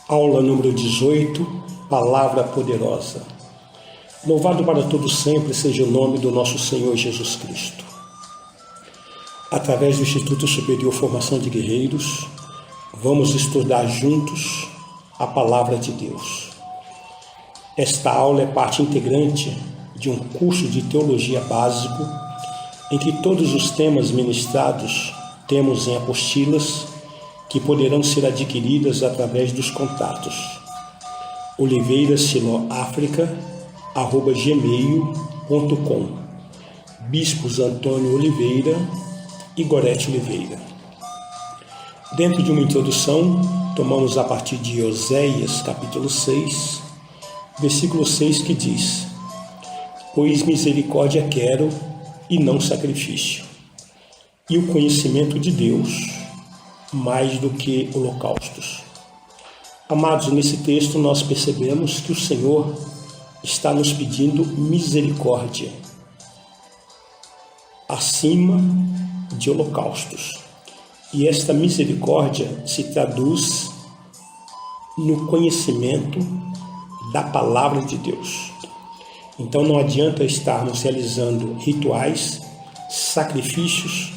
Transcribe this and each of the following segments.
Aula número 18, Palavra Poderosa. Louvado para todos sempre seja o nome do nosso Senhor Jesus Cristo. Através do Instituto Superior Formação de Guerreiros, vamos estudar juntos a Palavra de Deus. Esta aula é parte integrante de um curso de teologia básico em que todos os temas ministrados temos em apostilas que poderão ser adquiridas através dos contatos oliveirasiloafrica@gmail.com, Bispos Antônio Oliveira e Gorete Oliveira. Dentro de uma introdução, tomamos a partir de Oséias, capítulo 6, versículo 6, que diz: Pois misericórdia quero e não sacrifício, e o conhecimento de Deus mais do que holocaustos. Amados, nesse texto nós percebemos que o Senhor está nos pedindo misericórdia acima de holocaustos. E esta misericórdia se traduz no conhecimento da palavra de Deus. Então não adianta estarmos realizando rituais, sacrifícios,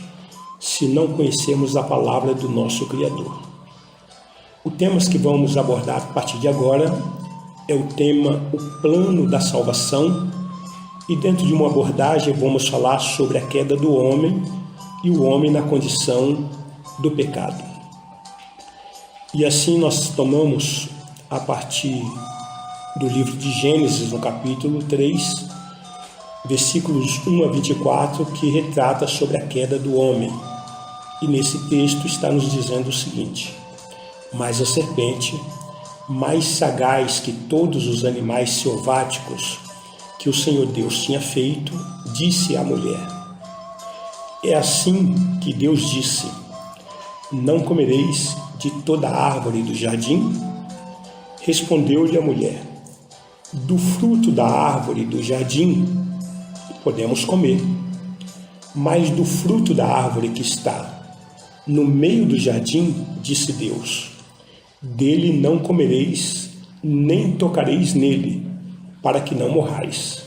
se não conhecermos a palavra do nosso Criador. O tema que vamos abordar a partir de agora é o tema o plano da salvação, e dentro de uma abordagem vamos falar sobre a queda do homem e o homem na condição do pecado. E assim nós tomamos a partir do livro de Gênesis, no capítulo 3, versículos 1 a 24, que retrata sobre a queda do homem. E nesse texto está nos dizendo o seguinte: Mas a serpente, mais sagaz que todos os animais selváticos que o Senhor Deus tinha feito, disse à mulher: É assim que Deus disse: Não comereis de toda a árvore do jardim? Respondeu-lhe a mulher: Do fruto da árvore do jardim podemos comer, mas do fruto da árvore que está no meio do jardim, disse Deus: Dele não comereis, nem tocareis nele, para que não morrais.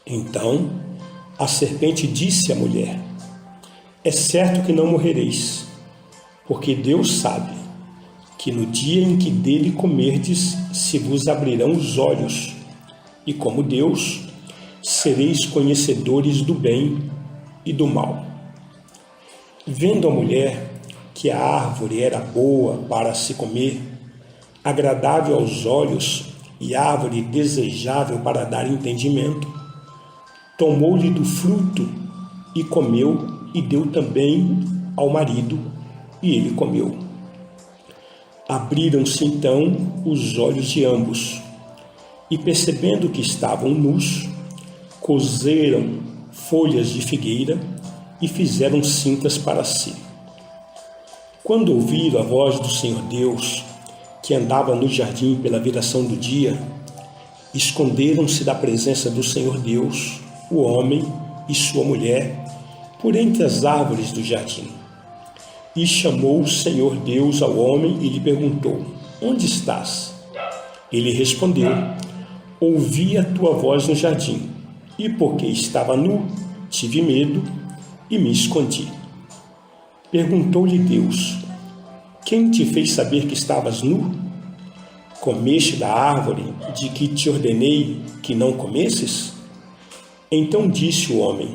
Então a serpente disse à mulher: É certo que não morrereis, porque Deus sabe que no dia em que dele comerdes, se vos abrirão os olhos, e como Deus, sereis conhecedores do bem e do mal. Vendo a mulher que a árvore era boa para se comer, agradável aos olhos e árvore desejável para dar entendimento, tomou-lhe do fruto e comeu, e deu também ao marido, e ele comeu. Abriram-se então os olhos de ambos, e percebendo que estavam nus, coseram folhas de figueira e fizeram cintas para si. Quando ouviram a voz do Senhor Deus, que andava no jardim pela viração do dia, esconderam-se da presença do Senhor Deus, o homem e sua mulher, por entre as árvores do jardim. E chamou o Senhor Deus ao homem e lhe perguntou: Onde estás? Ele respondeu: Ouvi a tua voz no jardim, e porque estava nu, tive medo e me escondi. Perguntou-lhe Deus: Quem te fez saber que estavas nu? Comeste da árvore de que te ordenei que não comesses? Então disse o homem: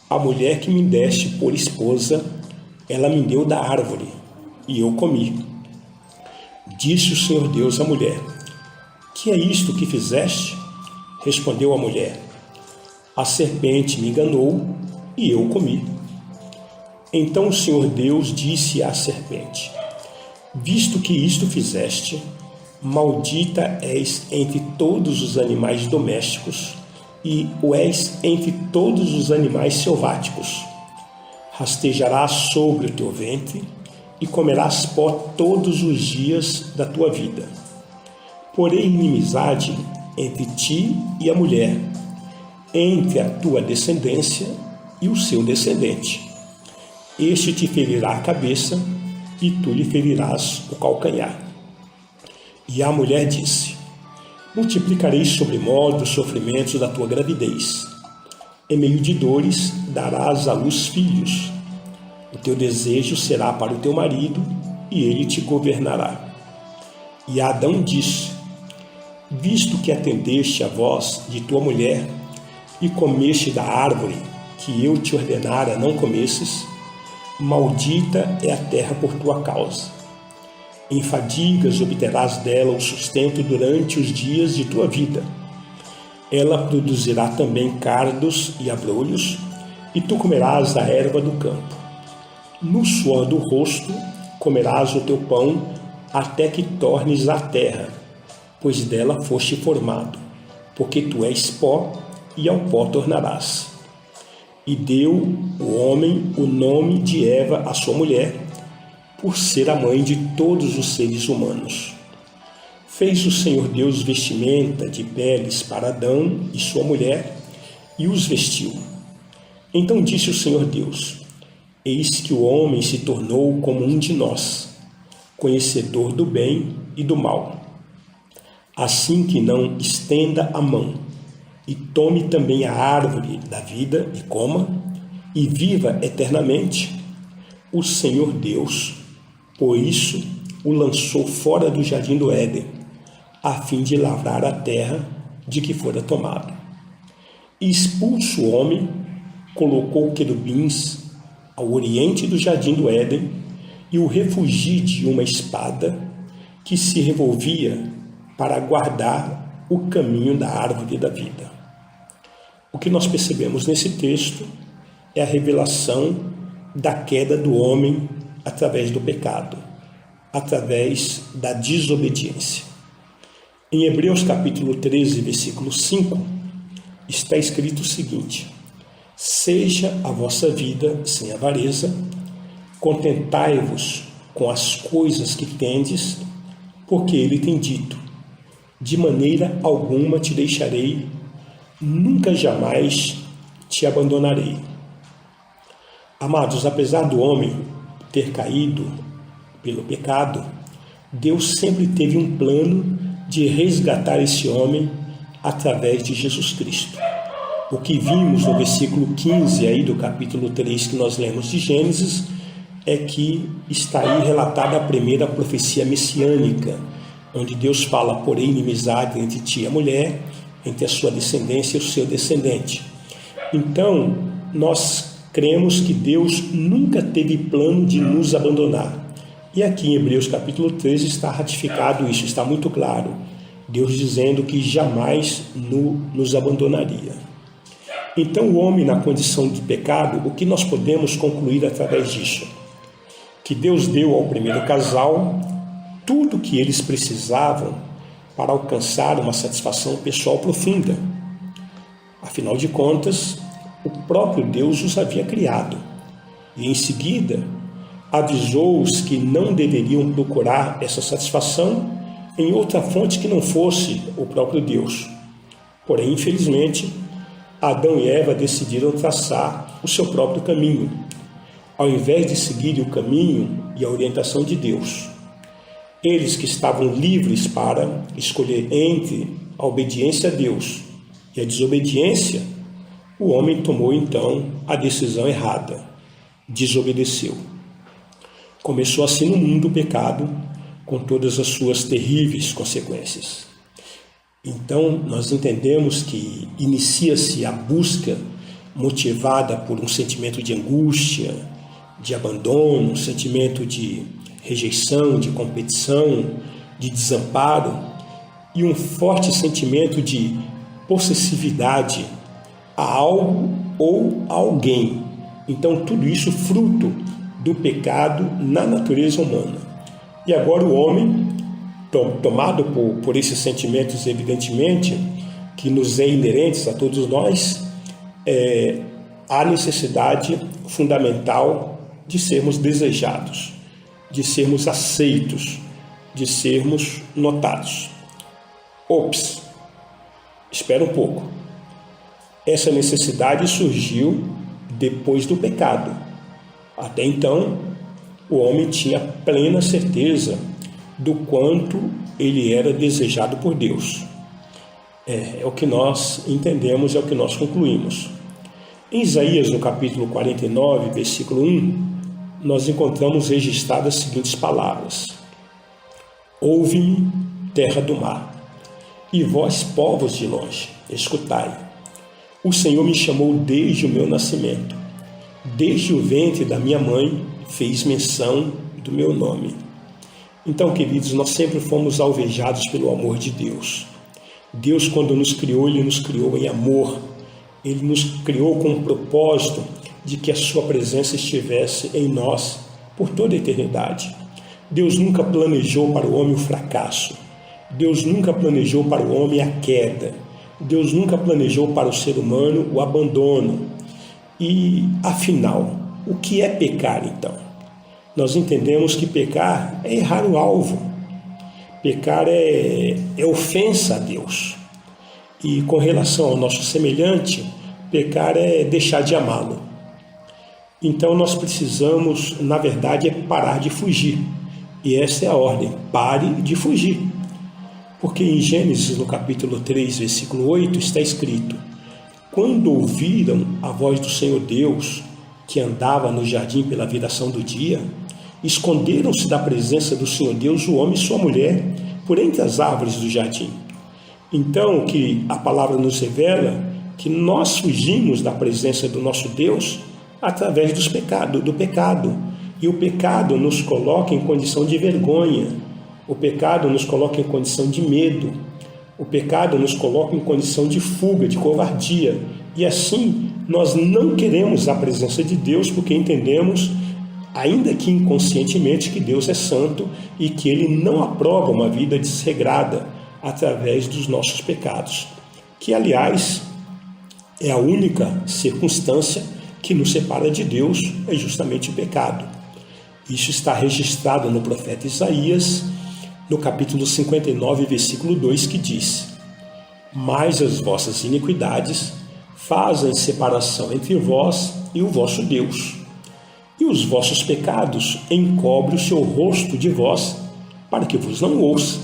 A mulher que me deste por esposa, ela me deu da árvore, e eu comi. Disse o Senhor Deus à mulher: Que é isto que fizeste? Respondeu a mulher: A serpente me enganou, e eu comi. Então o Senhor Deus disse à serpente: Visto que isto fizeste, maldita és entre todos os animais domésticos, e o és entre todos os animais selváticos. Rastejarás sobre o teu ventre, e comerás pó todos os dias da tua vida. Porém inimizade entre ti e a mulher, entre a tua descendência e o seu descendente. Este te ferirá a cabeça, e tu lhe ferirás o calcanhar. E a mulher disse: multiplicarei sobremodo os sofrimentos da tua gravidez. Em meio de dores darás à luz filhos. O teu desejo será para o teu marido, e ele te governará. E Adão disse: visto que atendeste à voz de tua mulher, e comeste da árvore que eu te ordenara não comesses, maldita é a terra por tua causa. Em fadigas obterás dela o sustento durante os dias de tua vida. Ela produzirá também cardos e abrolhos, e tu comerás a erva do campo. No suor do rosto comerás o teu pão, até que tornes a terra, pois dela foste formado, porque tu és pó, e ao pó tornarás. E deu o homem o nome de Eva à sua mulher, por ser a mãe de todos os seres humanos. Fez o Senhor Deus vestimenta de peles para Adão e sua mulher, e os vestiu. Então disse o Senhor Deus: eis que o homem se tornou como um de nós, conhecedor do bem e do mal. Assim que não estenda a mão, e tome também a árvore da vida e coma, e viva eternamente. O Senhor Deus, por isso, o lançou fora do jardim do Éden, a fim de lavrar a terra de que fora tomado. E expulso o homem, colocou querubins ao oriente do jardim do Éden, e o refugie de uma espada que se revolvia para guardar o caminho da árvore da vida. O que nós percebemos nesse texto é a revelação da queda do homem através do pecado, através da desobediência. Em Hebreus capítulo 13, versículo 5, está escrito o seguinte: seja a vossa vida sem avareza, contentai-vos com as coisas que tendes, porque ele tem dito: de maneira alguma te deixarei, nunca jamais te abandonarei. Amados, apesar do homem ter caído pelo pecado, Deus sempre teve um plano de resgatar esse homem através de Jesus Cristo. O que vimos no versículo 15 aí do capítulo 3 que nós lemos de Gênesis é que está aí relatada a primeira profecia messiânica, onde Deus fala: porém inimizade entre ti e a mulher, entre a sua descendência e o seu descendente. Então, nós cremos que Deus nunca teve plano de nos abandonar. E aqui em Hebreus capítulo 13 está ratificado isso, está muito claro. Deus dizendo que jamais nos abandonaria. Então, o homem na condição de pecado, o que nós podemos concluir através disso? Que Deus deu ao primeiro casal tudo o que eles precisavam para alcançar uma satisfação pessoal profunda. Afinal de contas, o próprio Deus os havia criado. E em seguida, avisou-os que não deveriam procurar essa satisfação em outra fonte que não fosse o próprio Deus. Porém, infelizmente, Adão e Eva decidiram traçar o seu próprio caminho, ao invés de seguirem o caminho e a orientação de Deus. Eles que estavam livres para escolher entre a obediência a Deus e a desobediência, o homem tomou então a decisão errada, desobedeceu. Começou assim no mundo o pecado, com todas as suas terríveis consequências. Então, nós entendemos que inicia-se a busca motivada por um sentimento de angústia, de abandono, um sentimento de rejeição, de competição, de desamparo e um forte sentimento de possessividade a algo ou a alguém. Então, tudo isso fruto do pecado na natureza humana. E agora o homem, tomado por esses sentimentos, evidentemente, que nos é inerentes a todos nós, há necessidade fundamental de sermos desejados, de sermos aceitos, de sermos notados. Ops, espera um pouco. Essa necessidade surgiu depois do pecado. Até então, o homem tinha plena certeza do quanto ele era desejado por Deus. É o que nós entendemos, é o que nós concluímos. Em Isaías, no capítulo 49, versículo 1, nós encontramos registradas as seguintes palavras: ouve-me, terra do mar, e vós, povos de longe, escutai. O Senhor me chamou desde o meu nascimento, desde o ventre da minha mãe fez menção do meu nome. Então, queridos, nós sempre fomos alvejados pelo amor de Deus. Deus, quando nos criou, Ele nos criou em amor. Ele nos criou com o propósito de que a sua presença estivesse em nós por toda a eternidade. Deus nunca planejou para o homem o fracasso. Deus nunca planejou para o homem a queda. Deus nunca planejou para o ser humano o abandono. E, afinal, o que é pecar, então? Nós entendemos que pecar é errar o alvo. Pecar é ofensa a Deus. E com relação ao nosso semelhante, pecar é deixar de amá-lo. Então nós precisamos, na verdade, parar de fugir. E essa é a ordem: pare de fugir. Porque em Gênesis, no capítulo 3, versículo 8, está escrito: quando ouviram a voz do Senhor Deus, que andava no jardim pela viração do dia, esconderam-se da presença do Senhor Deus o homem e sua mulher, por entre as árvores do jardim. Então, o que a palavra nos revela, que nós fugimos da presença do nosso Deus através do pecado. E o pecado nos coloca em condição de vergonha. O pecado nos coloca em condição de medo. O pecado nos coloca em condição de fuga, de covardia. E assim, nós não queremos a presença de Deus porque entendemos, ainda que inconscientemente, que Deus é santo e que Ele não aprova uma vida desregrada através dos nossos pecados. Que, aliás, é a única circunstância que nos separa de Deus, é justamente o pecado. Isso está registrado no profeta Isaías, no capítulo 59, versículo 2, que diz: mas as vossas iniquidades fazem separação entre vós e o vosso Deus, e os vossos pecados encobrem o seu rosto de vós, para que vos não ouça.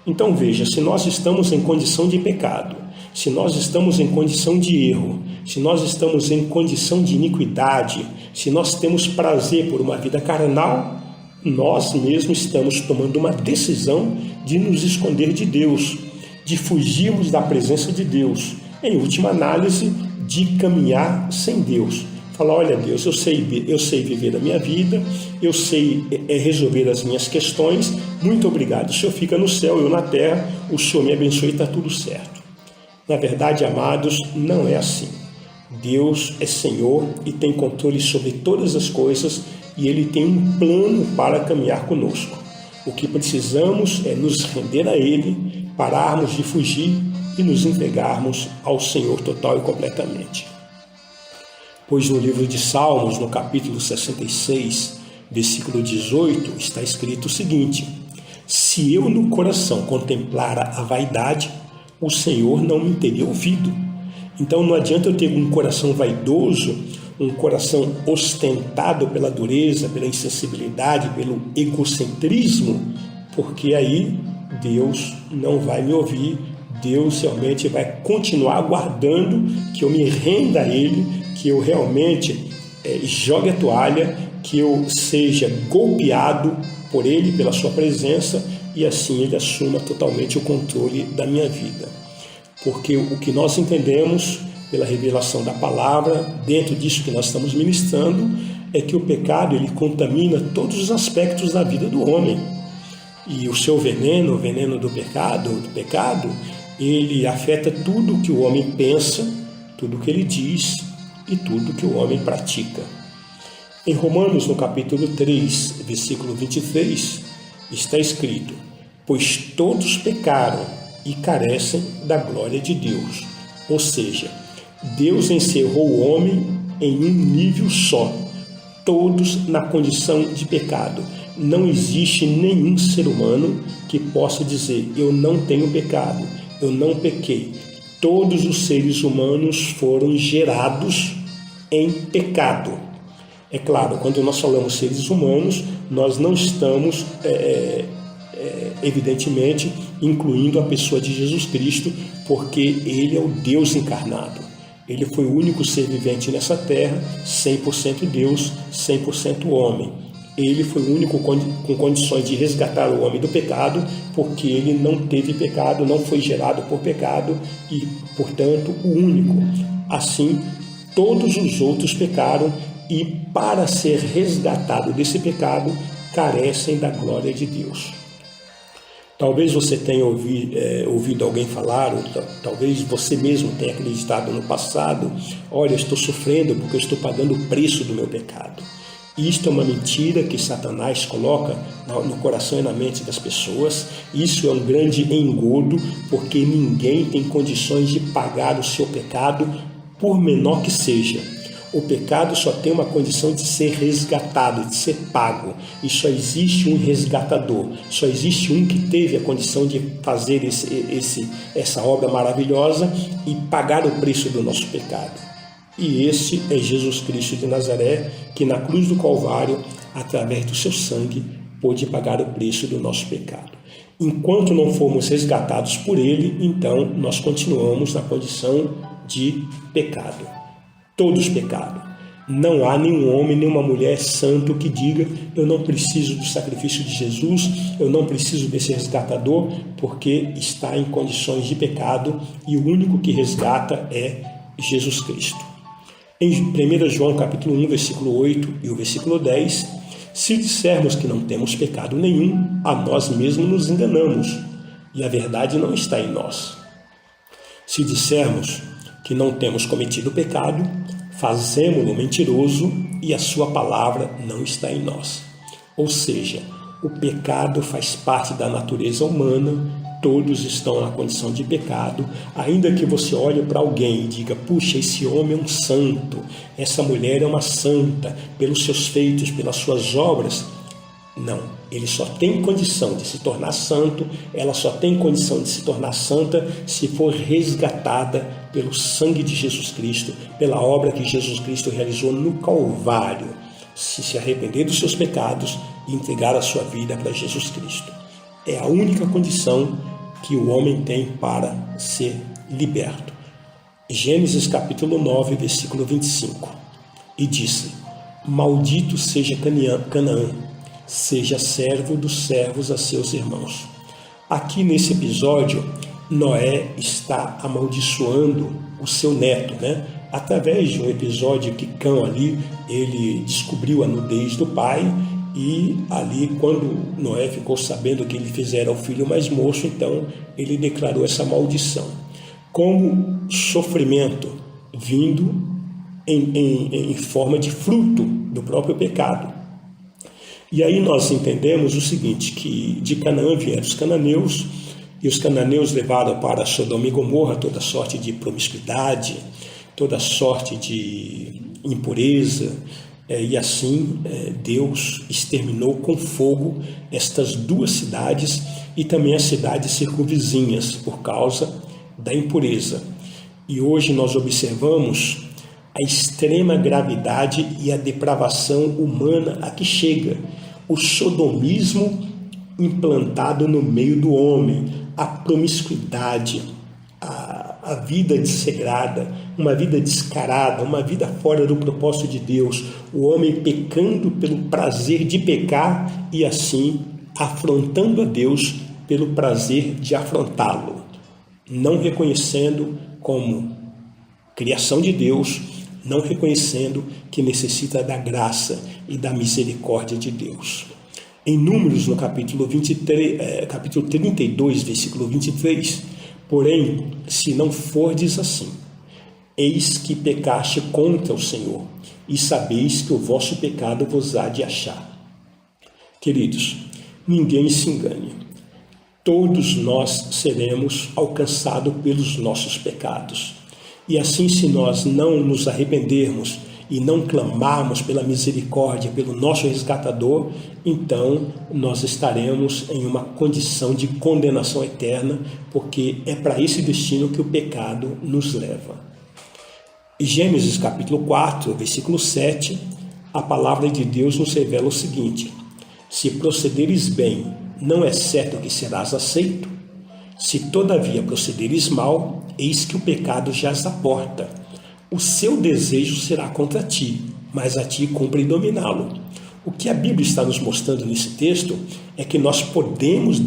Então veja, se nós estamos em condição de pecado, se nós estamos em condição de erro, se nós estamos em condição de iniquidade, se nós temos prazer por uma vida carnal, nós mesmos estamos tomando uma decisão de nos esconder de Deus, de fugirmos da presença de Deus, em última análise, de caminhar sem Deus. Falar: olha, Deus, eu sei viver a minha vida, eu sei resolver as minhas questões, muito obrigado, o Senhor fica no céu, eu na terra, o Senhor me abençoe e está tudo certo. Na verdade, amados, não é assim. Deus é Senhor e tem controle sobre todas as coisas e Ele tem um plano para caminhar conosco. O que precisamos é nos render a Ele, pararmos de fugir e nos entregarmos ao Senhor total e completamente. Pois no livro de Salmos, no capítulo 66, versículo 18, está escrito o seguinte: se eu no coração contemplara a vaidade, o Senhor não me teria ouvido. Então não adianta eu ter um coração vaidoso, um coração ostentado pela dureza, pela insensibilidade, pelo egocentrismo, porque aí Deus não vai me ouvir. Deus realmente vai continuar aguardando que eu me renda a Ele, que eu realmente jogue a toalha, que eu seja golpeado por Ele, pela sua presença, e assim Ele assuma totalmente o controle da minha vida. Porque o que nós entendemos pela revelação da palavra, dentro disso que nós estamos ministrando, é que o pecado ele contamina todos os aspectos da vida do homem. E o seu veneno, o veneno do pecado, ele afeta tudo que o homem pensa, tudo que ele diz e tudo que o homem pratica. Em Romanos, no capítulo 3, versículo 23, está escrito: pois todos pecaram e carecem da glória de Deus. Ou seja, Deus encerrou o homem em um nível só, todos na condição de pecado. Não existe nenhum ser humano que possa dizer: eu não tenho pecado, eu não pequei. Todos os seres humanos foram gerados em pecado. É claro, quando nós falamos seres humanos, nós não estamos evidentemente incluindo a pessoa de Jesus Cristo, porque ele é o Deus encarnado. Ele foi o único ser vivente nessa terra, 100% Deus, 100% homem. Ele foi o único com condições de resgatar o homem do pecado, porque ele não teve pecado, não foi gerado por pecado e, portanto, o único. Assim, todos os outros pecaram e, para ser resgatado desse pecado, carecem da glória de Deus. Talvez você tenha ouvido alguém falar, ou talvez você mesmo tenha acreditado no passado: olha, estou sofrendo porque eu estou pagando o preço do meu pecado. Isto é uma mentira que Satanás coloca no coração e na mente das pessoas. Isso é um grande engodo, porque ninguém tem condições de pagar o seu pecado, por menor que seja. O pecado só tem uma condição de ser resgatado, de ser pago. E só existe um resgatador. Só existe um que teve a condição de fazer essa obra maravilhosa e pagar o preço do nosso pecado. E esse é Jesus Cristo de Nazaré, que na cruz do Calvário, através do seu sangue, pôde pagar o preço do nosso pecado. Enquanto não formos resgatados por ele, então nós continuamos na condição de pecado. Todos pecaram. Não há nenhum homem, nenhuma mulher santo que diga: eu não preciso do sacrifício de Jesus, eu não preciso desse resgatador, porque está em condições de pecado e o único que resgata é Jesus Cristo. Em 1 João capítulo 1, versículo 8 e o versículo 10, se dissermos que não temos pecado nenhum, a nós mesmos nos enganamos e a verdade não está em nós. Se dissermos que não temos cometido pecado, fazemo-lo mentiroso e a sua palavra não está em nós. Ou seja, o pecado faz parte da natureza humana, todos estão na condição de pecado, ainda que você olhe para alguém e diga: puxa, esse homem é um santo, essa mulher é uma santa, pelos seus feitos, pelas suas obras. Não, ele só tem condição de se tornar santo, ela só tem condição de se tornar santa se for resgatada pelo sangue de Jesus Cristo, pela obra que Jesus Cristo realizou no Calvário, se arrepender dos seus pecados e entregar a sua vida para Jesus Cristo. É a única condição que o homem tem para ser liberto. Gênesis capítulo 9, versículo 25. E disse: maldito seja Canaã, seja servo dos servos a seus irmãos. Aqui nesse episódio, Noé está amaldiçoando o seu neto, através de um episódio que Cã ali, ele descobriu a nudez do pai, e ali, quando Noé ficou sabendo que ele fizera o filho mais moço, então ele declarou essa maldição como sofrimento vindo em forma de fruto do próprio pecado. E aí nós entendemos o seguinte, que de Canaã vieram os cananeus, e os cananeus levaram para Sodoma e Gomorra toda sorte de promiscuidade, toda sorte de impureza, e assim Deus exterminou com fogo estas duas cidades e também as cidades circunvizinhas por causa da impureza. E hoje nós observamos a extrema gravidade e a depravação humana a que chega, o sodomismo implantado no meio do homem, a promiscuidade, a vida desregrada, uma vida descarada, uma vida fora do propósito de Deus, o homem pecando pelo prazer de pecar e assim afrontando a Deus pelo prazer de afrontá-lo, não reconhecendo como criação de Deus, não reconhecendo que necessita da graça e da misericórdia de Deus. Em Números, no capítulo 32, versículo 23, porém, se não fordes assim, eis que pecaste contra o Senhor, e sabeis que o vosso pecado vos há de achar. Queridos, ninguém se engane. Todos nós seremos alcançados pelos nossos pecados. E assim, se nós não nos arrependermos e não clamarmos pela misericórdia, pelo nosso resgatador, então nós estaremos em uma condição de condenação eterna, porque é para esse destino que o pecado nos leva. Em Gênesis capítulo 4, versículo 7, a palavra de Deus nos revela o seguinte: se procederes bem não é certo que serás aceito? Se todavia procederes mal, eis que o pecado jaz à porta. O seu desejo será contra ti, mas a ti cumpre dominá-lo. O que a Bíblia está nos mostrando nesse texto é que nós podemos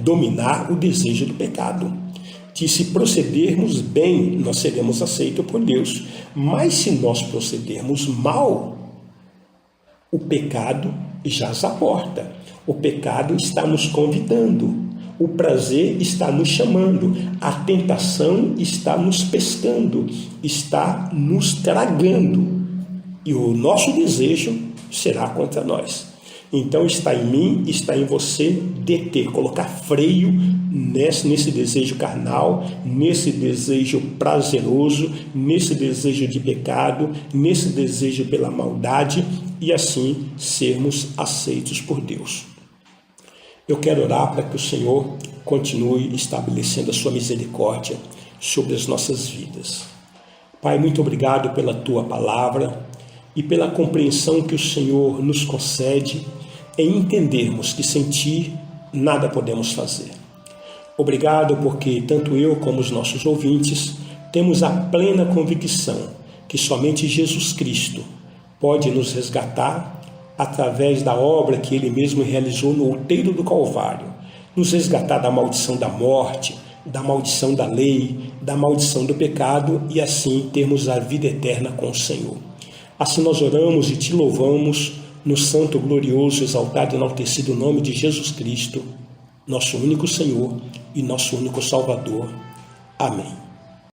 dominar o desejo do pecado. Que se procedermos bem, nós seremos aceitos por Deus. Mas se nós procedermos mal, o pecado jaz à porta. O pecado está nos convidando. O prazer está nos chamando. A tentação está nos pescando. Está nos tragando. E o nosso desejo será contra nós. Então está em mim, está em você deter, colocar freio nesse desejo carnal, nesse desejo prazeroso, nesse desejo de pecado, nesse desejo pela maldade e assim sermos aceitos por Deus. Eu quero orar para que o Senhor continue estabelecendo a sua misericórdia sobre as nossas vidas. Pai, muito obrigado pela tua palavra e pela compreensão que o Senhor nos concede em entendermos que sem ti nada podemos fazer. Obrigado porque tanto eu como os nossos ouvintes temos a plena convicção que somente Jesus Cristo pode nos resgatar através da obra que Ele mesmo realizou no outeiro do Calvário, nos resgatar da maldição da morte, da maldição da lei, da maldição do pecado e assim termos a vida eterna com o Senhor. Assim nós oramos e te louvamos no santo, glorioso, exaltado e enaltecido nome de Jesus Cristo, nosso único Senhor e nosso único Salvador. Amém.